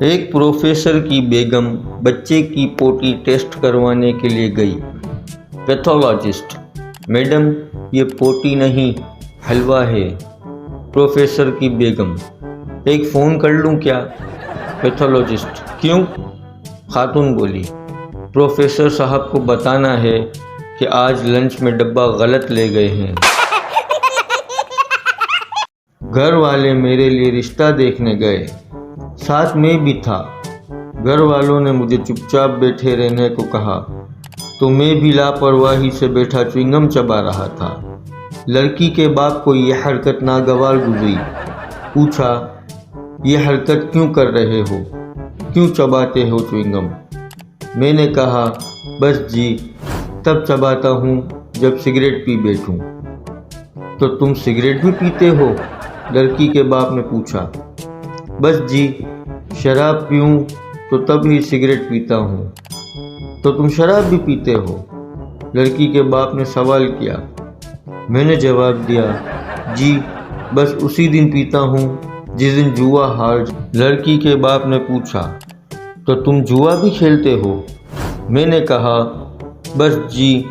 एक प्रोफेसर की बेगम बच्चे की पोटी टेस्ट करवाने के लिए गई। पैथोलॉजिस्ट: मैडम, ये पोटी नहीं हलवा है। प्रोफेसर की बेगम: एक फ़ोन कर लूँ क्या? पैथोलॉजिस्ट: क्यों? खातून बोली, प्रोफेसर साहब को बताना है कि आज लंच में डब्बा गलत ले गए हैं। घर वाले मेरे लिए रिश्ता देखने गए, साथ में भी था। घर वालों ने मुझे चुपचाप बैठे रहने को कहा तो मैं भी लापरवाही से बैठा च्युइंगम चबा रहा था। लड़की के बाप को यह हरकत नागवार गुजरी। पूछा, यह हरकत क्यों कर रहे हो? क्यों चबाते हो च्युइंगम? मैंने कहा, बस जी, तब चबाता हूँ जब सिगरेट पी बैठूं। तो तुम सिगरेट भी पीते हो? लड़की के बाप ने पूछा। बस जी, शराब पीऊँ तो तब ही सिगरेट पीता हूँ। तो तुम शराब भी पीते हो? लड़की के बाप ने सवाल किया। मैंने जवाब दिया, जी, बस उसी दिन पीता हूँ जिस दिन जुआ हार। लड़की के बाप ने पूछा, तो तुम जुआ भी खेलते हो? मैंने कहा, बस जी,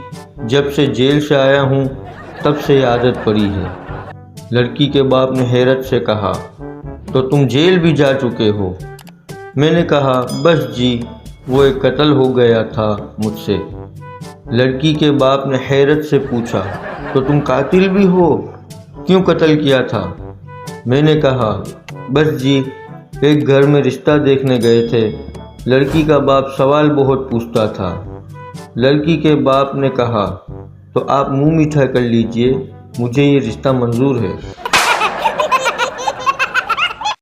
जब से जेल से आया हूँ तब से आदत पड़ी है। लड़की के बाप ने हैरत से कहा, तो तुम जेल भी जा चुके हो? मैंने कहा, बस जी, वो एक कत्ल हो गया था मुझसे। लड़की के बाप ने हैरत से पूछा, तो तुम कातिल भी हो? क्यों कत्ल किया था? मैंने कहा, बस जी, एक घर में रिश्ता देखने गए थे। लड़की का बाप सवाल बहुत पूछता था। लड़की के बाप ने कहा, तो आप मुंह मीठा कर लीजिए, मुझे ये रिश्ता मंजूर है।